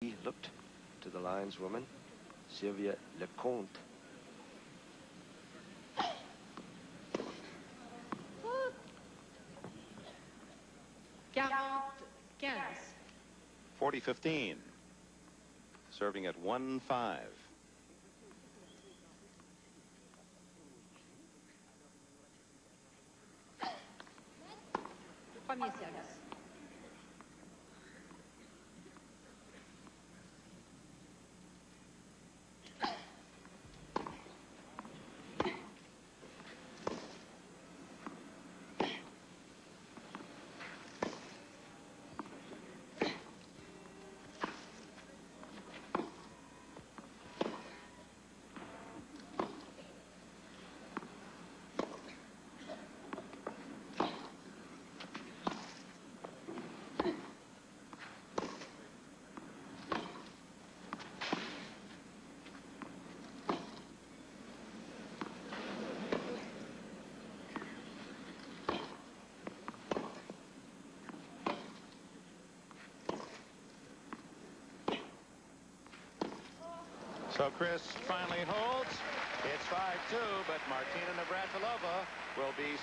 He looked to the lineswoman, Sylvia Lecomte. Garros 15. 40-15. Serving at 1-5. Premier service. So Chris finally holds. It's 5-2, but Martina Navratilova will be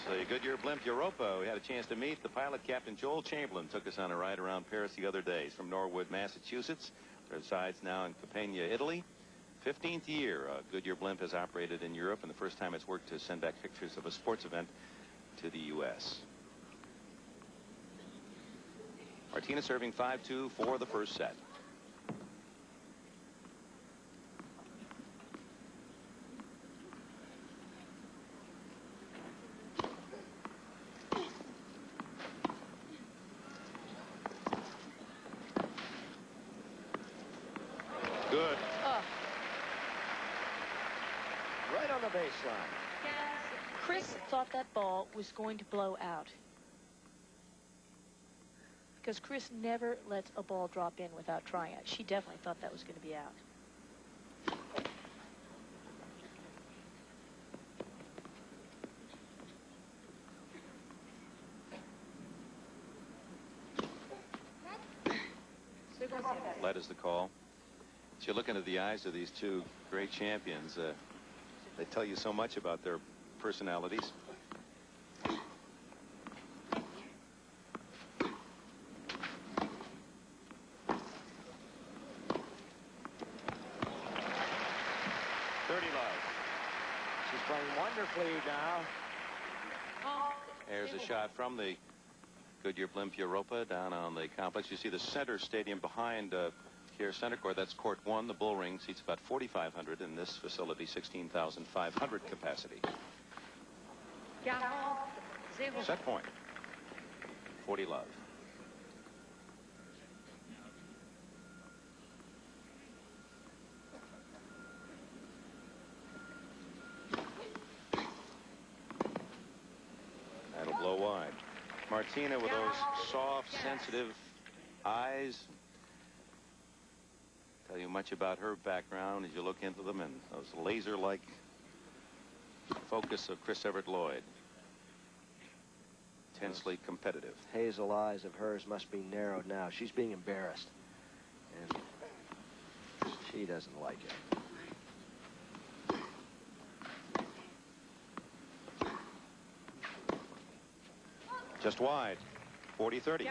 the Goodyear Blimp Europa. We had a chance to meet the pilot, Captain Joel Chamberlain, took us on a ride around Paris the other day. He's from Norwood, Massachusetts. Resides now in Capena, Italy. 15th year Goodyear Blimp has operated in Europe, and the first time it's worked to send back pictures of a sports event to the U.S. Martina serving 5-2 for the first set. Good. Right on the baseline. Chris thought that ball was going to blow out. Because Chris never lets a ball drop in without trying it. She definitely thought that was going to be out. Lead is the call. As you look into the eyes of these two great champions, they tell you so much about their personalities. She's playing wonderfully now. There's a shot from the Goodyear Blimp Europa down on the complex. You see the center stadium behind here, center court. That's court 1. The bull ring seats about 4,500. In this facility, 16,500 capacity. Set point. 40-love. That'll blow wide. Martina with those soft, sensitive eyes tell you much about her background as you look into them, and those laser-like focus of Evert Lloyd. Intensely competitive. Hazel eyes of hers must be narrowed now. She's being embarrassed, and she doesn't like it. Just wide. 40-30.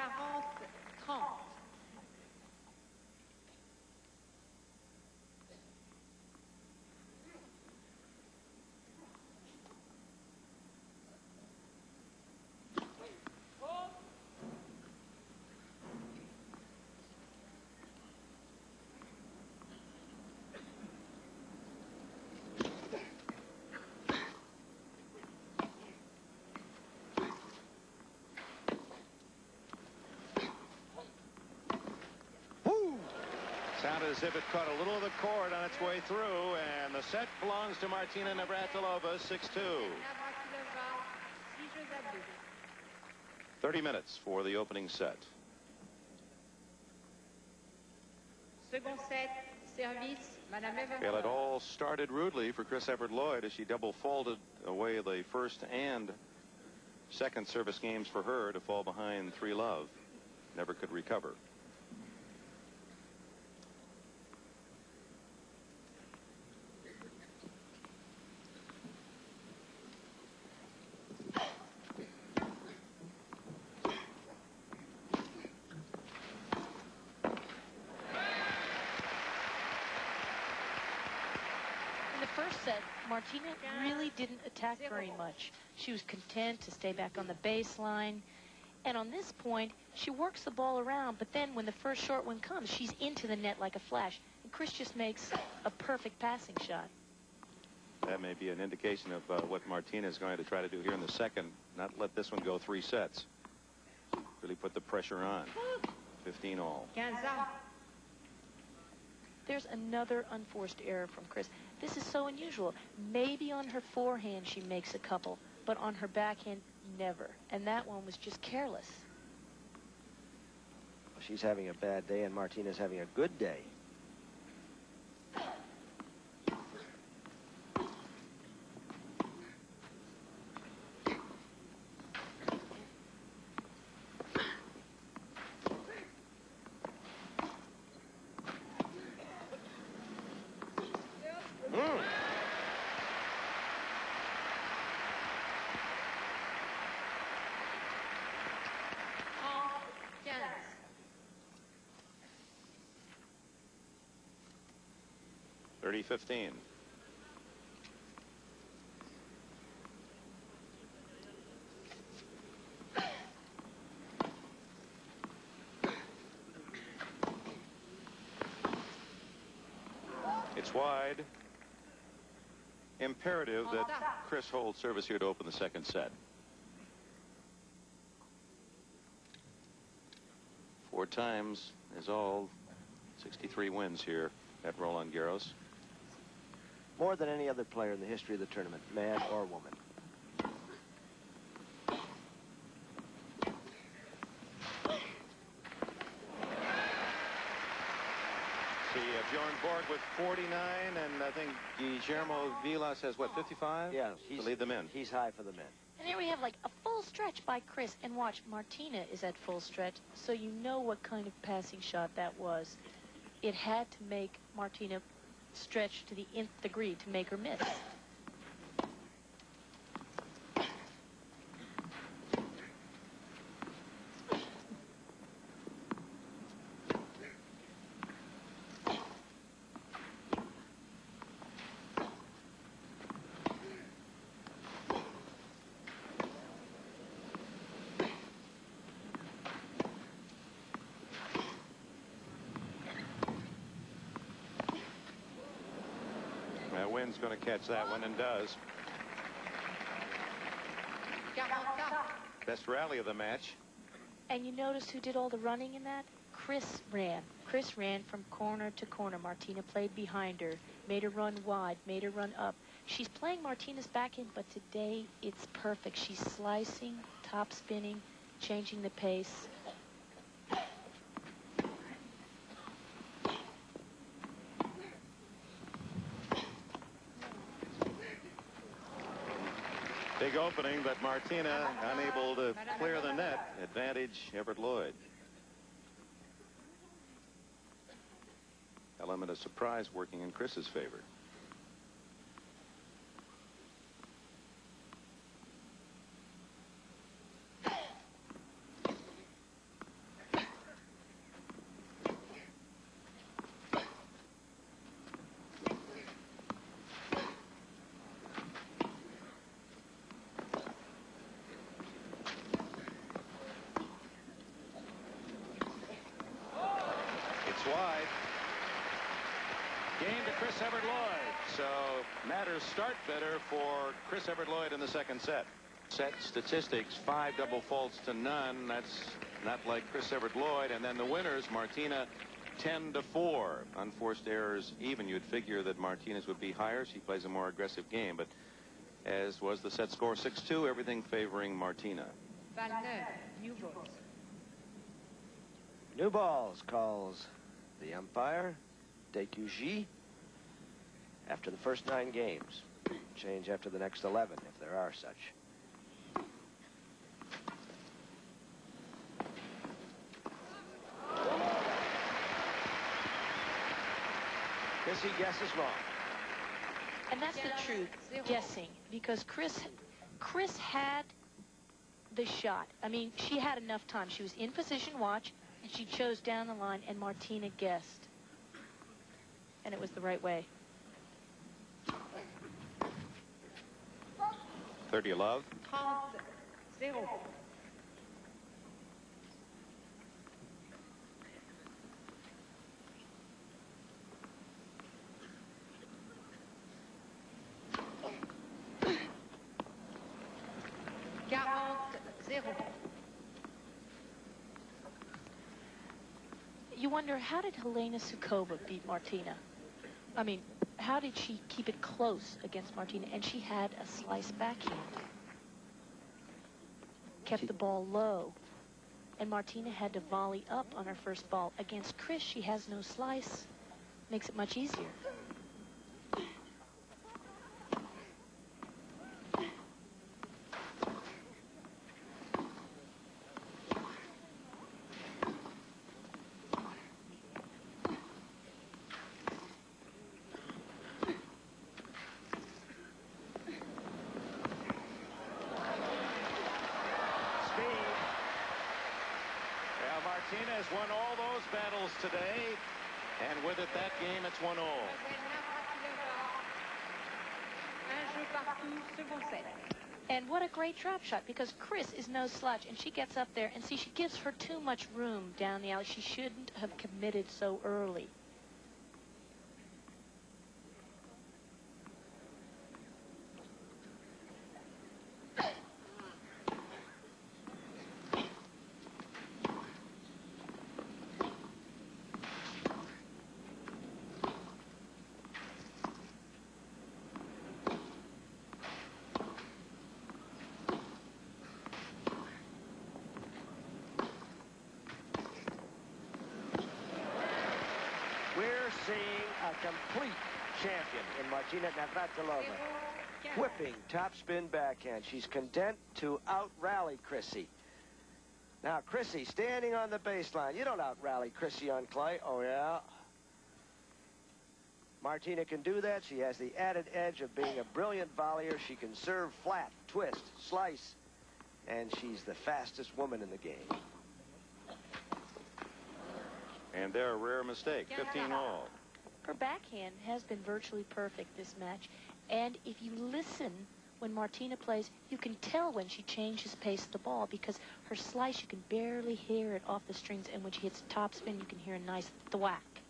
Sounded as if it caught a little of the cord on its way through, and the set belongs to Martina Navratilova, 6-2. 30 minutes for the opening set. Well, it all started rudely for Evert Lloyd as she double faulted away the first and second service games for her to fall behind 3-love. Never could recover. first set, Martina really didn't attack very much. She was content to stay back on the baseline. And on this point, she works the ball around, but then when the first short one comes, she's into the net like a flash. And Chris just makes a perfect passing shot. That may be an indication of what Martina is going to try to do here in the second. Not let this one go 3 sets. Really put the pressure on. 15 all. There's another unforced error from Chris. This is so unusual. Maybe on her forehand she makes a couple, but on her backhand, never. And that one was just careless. Well, she's having a bad day, and Martina's having a good day. All 30-15. It's wide. Imperative that Chris hold service here to open the second set. 4 times is all. 63 wins here at Roland Garros. More than any other player in the history of the tournament, man or woman. See Bjorn Borg with 49, and I think Guillermo Vilas has, what, 55? Yeah, to lead them in. He's high for the men. And here we have like a full stretch by Chris. And watch, Martina is at full stretch, so you know what kind of passing shot that was. It had to make Martina stretch to the nth degree to make her miss. Wynn's going to catch that one, and does. Best rally of the match. And you notice who did all the running in that? Chris ran. Chris ran from corner to corner. Martina played behind her, made her run wide, made her run up. She's playing Martina's backhand, but today it's perfect. She's slicing, top spinning, changing the pace. Big opening, but Martina unable to clear the net. Advantage, Evert Lloyd. Element of surprise working in Chris's favor. Wide. Game to Chris Evert Lloyd. So matters start better for Chris Evert Lloyd in the second set. Set statistics, 5 double faults to none. That's not like Chris Evert Lloyd. And then the winners, Martina 10-4. Unforced errors even. You'd figure that Martina's would be higher. She plays a more aggressive game. But as was the set score, 6-2, everything favoring Martina. New balls calls the umpire, DQG, after the first 9 games. Change after the next 11, if there are such. Chrissy guesses wrong. And that's the truth, guessing, because Chris had the shot. I mean, she had enough time. She was in position watch, and she chose down the line, and Martina guessed. And it was the right way. 30 love. 30-0. You wonder, how did Helena Suková beat Martina? I mean, how did she keep it close against Martina? And she had a slice backhand. Kept the ball low. And Martina had to volley up on her first ball. Against Chris, she has no slice. Makes it much easier. Martina has won all those battles today, and with it, that game, it's 1-all. And what a great drop shot, because Chris is no slouch, and she gets up there, and see, she gives her too much room down the alley. She shouldn't have committed so early. We're seeing a complete champion in Martina Navratilova. Whipping topspin backhand. She's content to out-rally Chrissy. Now, Chrissy standing on the baseline. You don't out-rally Chrissy on clay. Oh, yeah. Martina can do that. She has the added edge of being a brilliant volleyer. She can serve flat, twist, slice, and she's the fastest woman in the game. And they're a rare mistake, 15-all. Her backhand has been virtually perfect this match. And if you listen when Martina plays, you can tell when she changes pace of the ball, because her slice, you can barely hear it off the strings. And when she hits topspin, you can hear a nice thwack.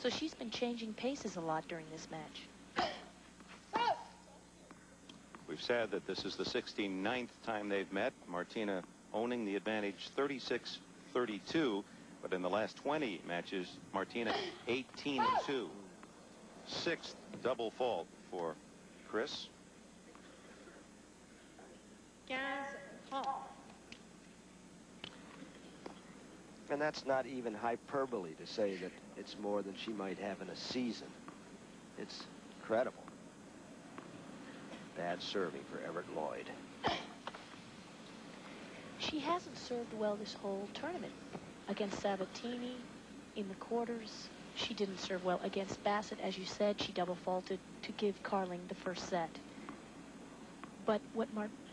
So she's been changing paces a lot during this match. We've said that this is the 69th time they've met. Martina owning the advantage 36-32. But in the last 20 matches, Martina 18-2. Sixth double fault for Chris. 15-30. And that's not even hyperbole to say that it's more than she might have in a season. It's incredible. Bad serving for Evert Lloyd. She hasn't served well this whole tournament. Against Sabatini in the quarters, she didn't serve well. Against Bassett, as you said, she double faulted to give Carling the first set. But what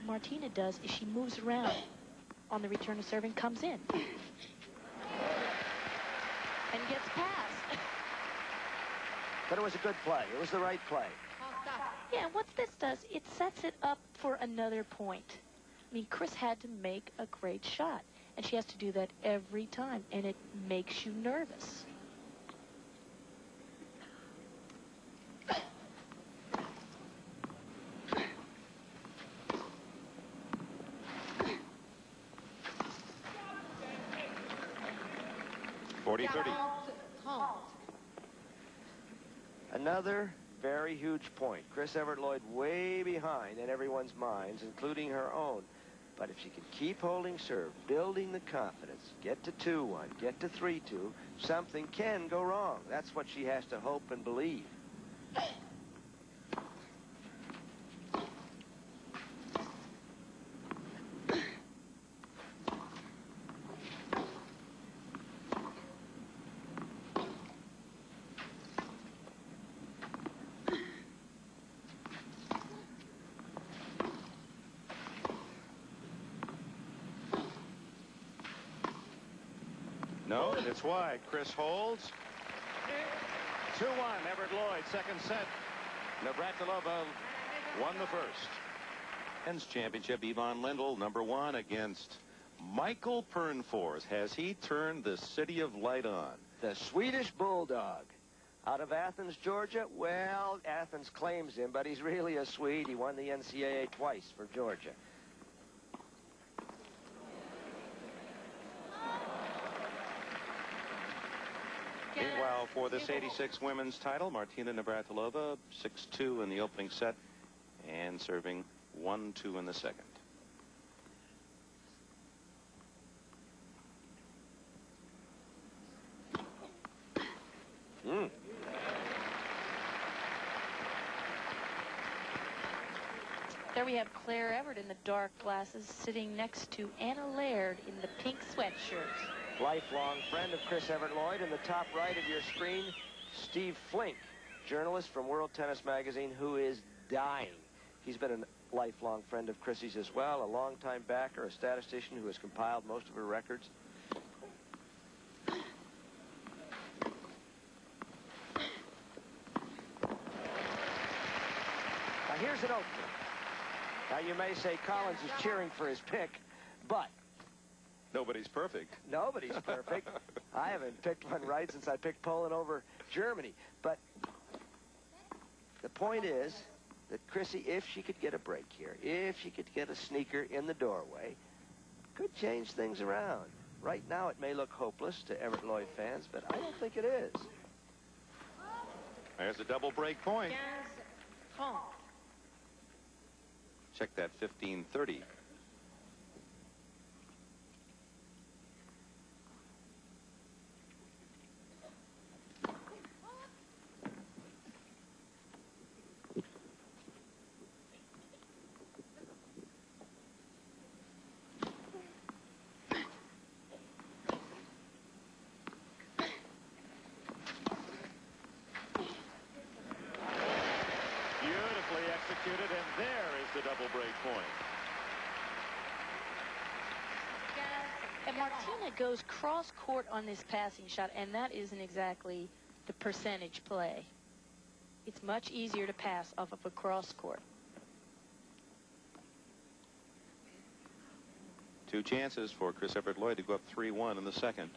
Martina does is she moves around on the return of serving, comes in, and gets past. But it was a good play. It was the right play. Yeah, and what this does, it sets it up for another point. I mean, Chris had to make a great shot. And she has to do that every time, and it makes you nervous. Another very huge point. Chris Evert Lloyd way behind in everyone's minds, including her own. But if she can keep holding serve, building the confidence, get to 2-1, get to 3-2, something can go wrong. That's what she has to hope and believe. No, it's wide. Chris holds. 2-1, Evert Lloyd, second set. Navratilova won the first. Men's Championship, Yvonne Lindell, #1 against Michael Pernfors. Has he turned the City of Light on? The Swedish Bulldog. Out of Athens, Georgia. Well, Athens claims him, but he's really a Swede. He won the NCAA twice for Georgia. Meanwhile, for this 86 women's title, Martina Navratilova, 6-2 in the opening set and serving 1-2 in the second. There we have Claire Evert in the dark glasses sitting next to Anna Laird in the pink sweatshirts. Lifelong friend of Chris Evert Lloyd. In the top right of your screen, Steve Flink, journalist from World Tennis Magazine, who is dying. He's been a lifelong friend of Chrissy's as well, a longtime backer, a statistician who has compiled most of her records. Now here's an opener. Now you may say Collins is cheering for his pick, but nobody's perfect. Nobody's perfect. I haven't picked one right since I picked Poland over Germany. But the point is that Chrissy, if she could get a break here, if she could get a sneaker in the doorway, could change things around. Right now it may look hopeless to Evert Lloyd fans, but I don't think it is. There's a double break point. 15-30. Check that 15-30. Beautifully executed, and there is the double break point. And Martina goes cross court on this passing shot, and that isn't exactly the percentage play. It's much easier to pass off of a cross court. Two chances for Chris Evert Lloyd to go up 3-1 in the second.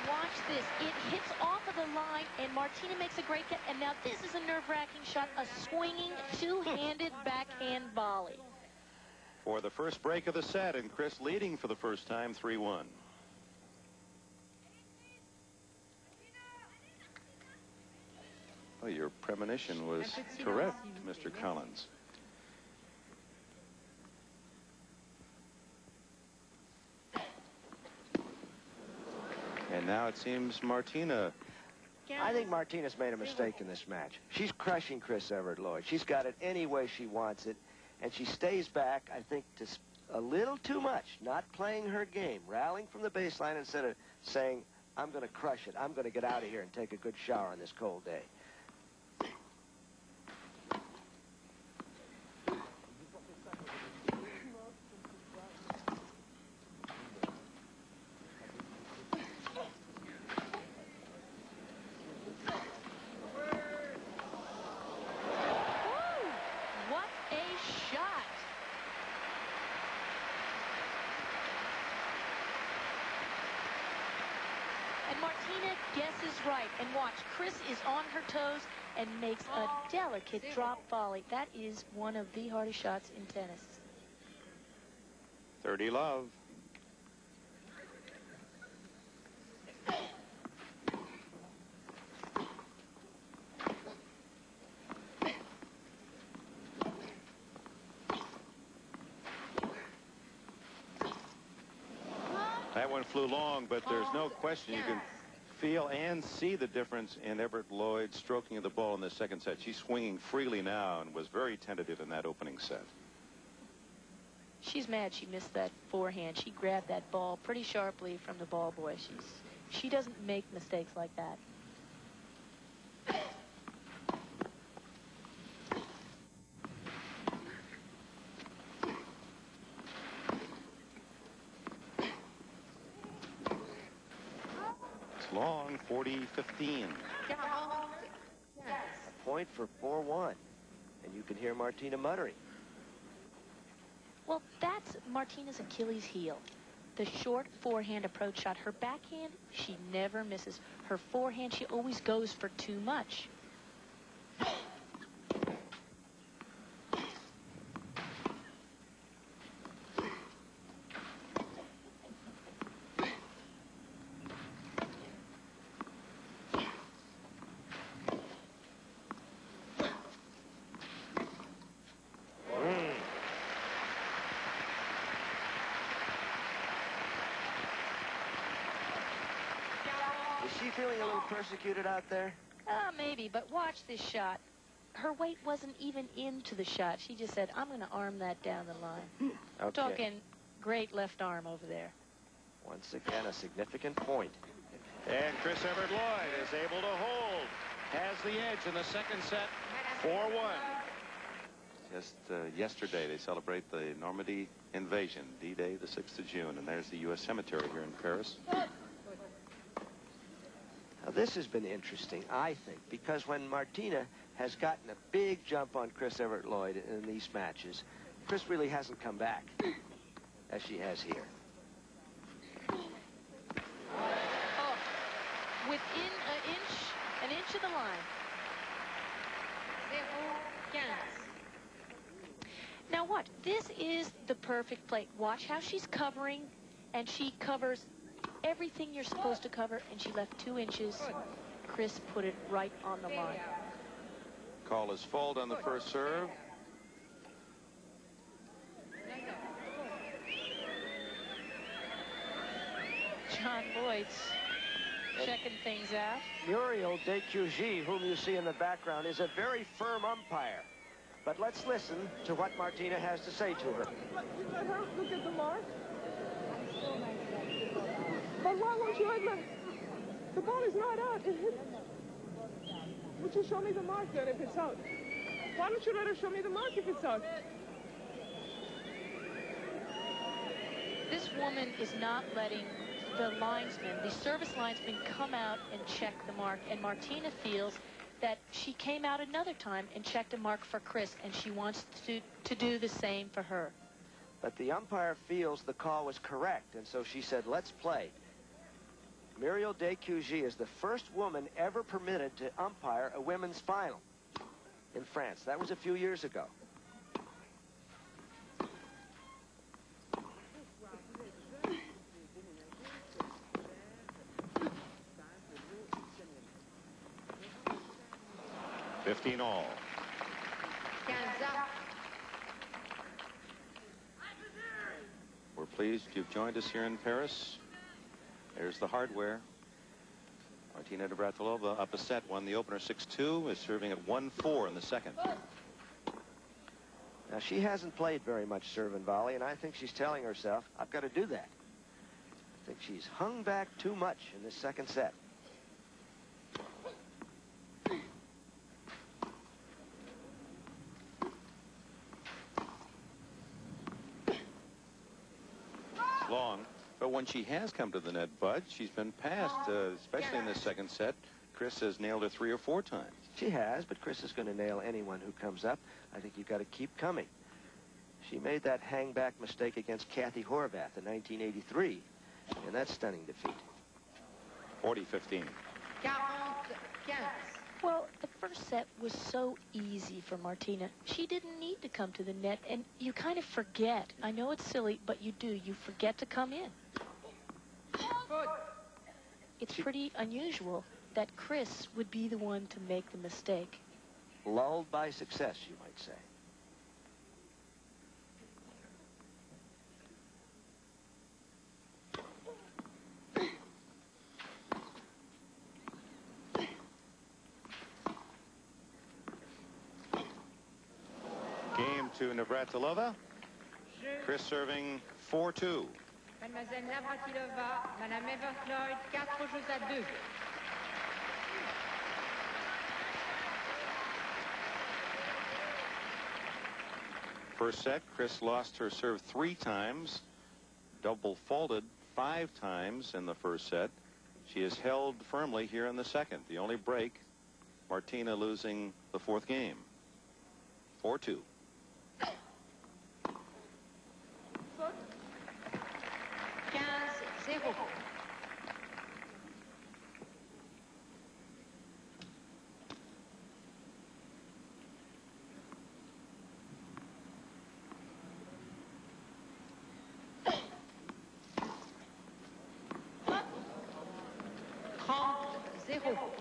Watch this. It hits off of the line, and Martina makes a great get. And now this is a nerve-wracking shot, a swinging two-handed backhand volley. For the first break of the set, and Chris leading for the first time, 3-1. Oh, your premonition was correct, Mr. Collins. And now it seems Martina. I think Martina's made a mistake in this match. She's crushing Chris Evert Lloyd. She's got it any way she wants it, and she stays back, I think, to a little too much, not playing her game, rallying from the baseline instead of saying, I'm going to crush it. I'm going to get out of here and take a good shower on this cold day. And Martina guesses right. And watch, Chris is on her toes and makes a delicate drop volley. That is one of the hardest shots in tennis. 30 love. one flew long, but there's no question you can feel and see the difference in Evert Lloyd's stroking of the ball in the second set. She's swinging freely now and was very tentative in that opening set. She's mad she missed that forehand. She grabbed that ball pretty sharply from the ball boy. She doesn't make mistakes like that. It's long, 40-15. A point for 4-1. And you can hear Martina muttering. Well, that's Martina's Achilles heel. The short forehand approach shot. Her backhand, she never misses. Her forehand, she always goes for too much. Is she feeling a little persecuted out there? Maybe, but watch this shot. Her weight wasn't even into the shot. She just said, I'm going to arm that down the line. Okay. Talking great left arm over there. Once again, a significant point. And Chris Evert Lloyd is able to hold. Has the edge in the second set, 4-1. Just yesterday, they celebrate the Normandy invasion, D-Day, the 6th of June. And there's the U.S. Cemetery here in Paris. Now, this has been interesting, I think, because when Martina has gotten a big jump on Chris Evert Lloyd in these matches, Chris really hasn't come back as she has here. Oh, within an inch of the line. Now what? This is the perfect play. Watch how she's covering, and she covers everything you're supposed to cover, and she left 2 inches. Chris put it right on the line. Call is fault on the first serve. John Boyd's checking things out. Muriel DeQG, whom you see in the background, is a very firm umpire. But let's listen to what Martina has to say to her. Let her look at the mark. But why won't you let the ball is not out. It hit. Would you show me the mark then if it's out? Why don't you let her show me the mark if it's out? This woman is not letting the linesman, the service linesman, come out and check the mark. And Martina feels that she came out another time and checked a mark for Chris, and she wants to do the same for her. But the umpire feels the call was correct, and so she said, let's play. Muriel DeQG is the first woman ever permitted to umpire a women's final in France. That was a few years ago. $15 all. We're pleased you've joined us here in Paris. There's the hardware. Martina Navratilova up a set, won the opener 6-2, is serving at 1-4 in the second. Now, she hasn't played very much serve and volley, and I think she's telling herself, I've got to do that. I think she's hung back too much in this second set. Long. But when she has come to the net, Bud, she's been passed, especially in this second set. Chris has nailed her 3 or 4 times. She has, but Chris is going to nail anyone who comes up. I think you've got to keep coming. She made that hang-back mistake against Kathy Horvath in 1983, and that's stunning defeat. 40-15. Well, the first set was so easy for Martina. She didn't need to come to the net, and you kind of forget. I know it's silly, but you do. You forget to come in. It's pretty unusual that Chris would be the one to make the mistake. Lulled by success, you might say. to Navratilova. Chris serving 4-2. Mademoiselle Navratilova, Madame Evert Lloyd, 4 jeux à 2. First set, Chris lost her serve 3 times, double faulted 5 times in the first set. She is held firmly here in the second. The only break, Martina losing the 4th game. 4-2. 15-0.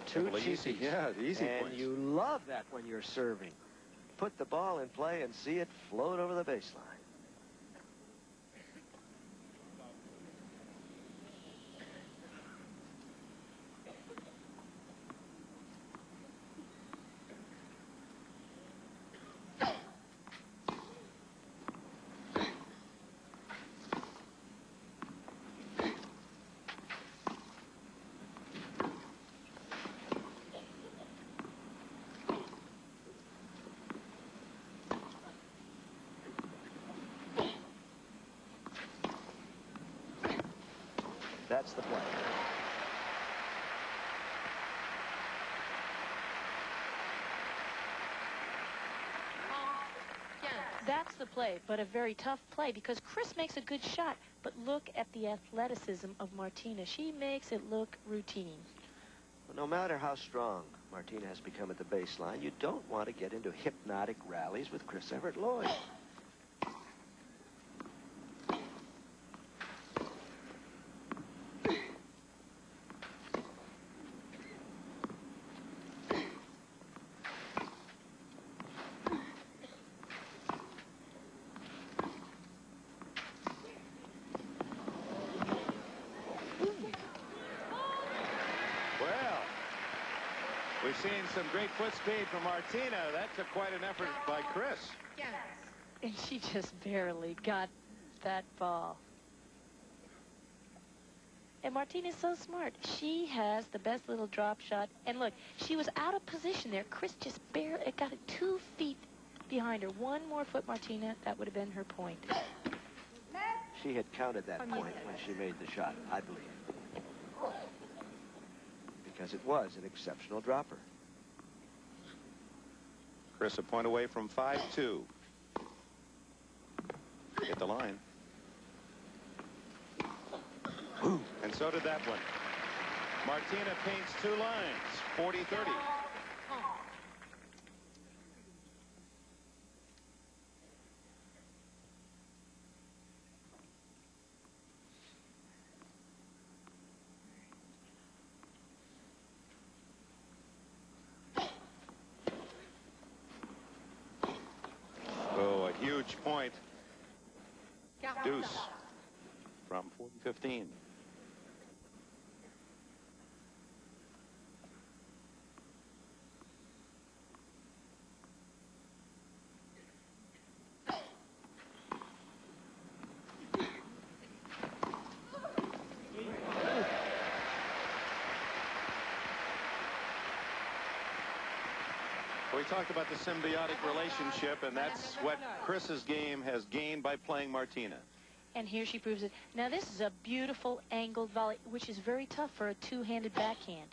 Too Easy. cheeky. Yeah, the easy And points. you love that when you're serving. Put the ball in play and see it float over the baseline. That's the play. That's the play, but a very tough play because Chris makes a good shot. But look at the athleticism of Martina. She makes it look routine. Well, no matter how strong Martina has become at the baseline, you don't want to get into hypnotic rallies with Chris Evert Lloyd. We've seen some great foot speed from Martina. That took quite an effort by Chris. And she just barely got that ball. And Martina's so smart. She has the best little drop shot. And look, she was out of position there. Chris just barely got it 2 feet behind her. 1 more foot, Martina. That would have been her point. She had counted that point when she made the shot, I believe. Because it was an exceptional dropper. Chris a point away from 5-2. Hit the line. Ooh. And so did that one. Martina paints 2 lines, 40-30. Oh, a huge point. Deuce from 40-15. We talked about the symbiotic relationship, and that's what Chris's game has gained by playing Martina. And here she proves it. Now, this is a beautiful angled volley, which is very tough for a 2-handed backhand.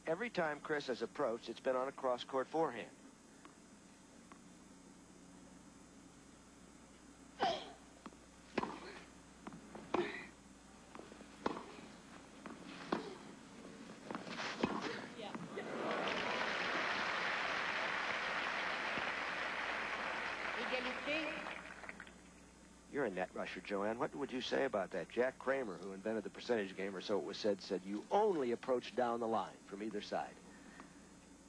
Every time Chris has approached, it's been on a cross-court forehand. You're a net rusher, Joanne. What would you say about that? Jack Kramer, who invented the percentage game, or so it was said you only approach down the line from either side.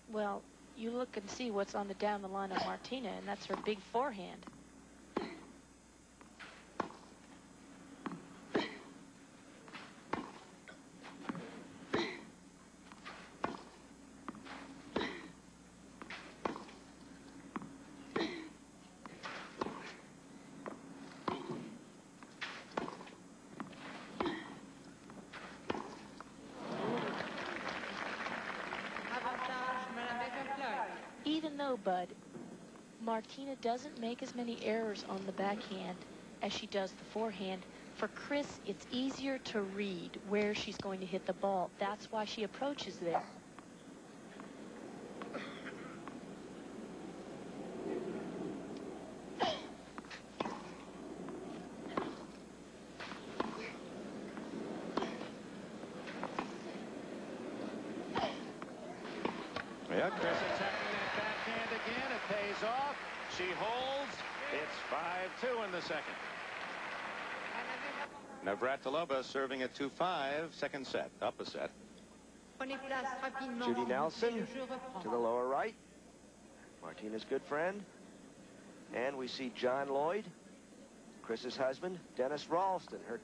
Well, you look and see what's on the down the line of Martina, and that's her big forehand. know, Bud, Martina doesn't make as many errors on the backhand as she does the forehand. For Chris, it's easier to read where she's going to hit the ball. That's why she approaches there. Yeah, Chris attacking that backhand again. It pays off. She holds. It's 5-2 in the second. Navratilova serving at 2-5. Second set. Up a set. Judy Nelson to the lower right. Martina's good friend. And we see John Lloyd, Chris's husband, Dennis Ralston, her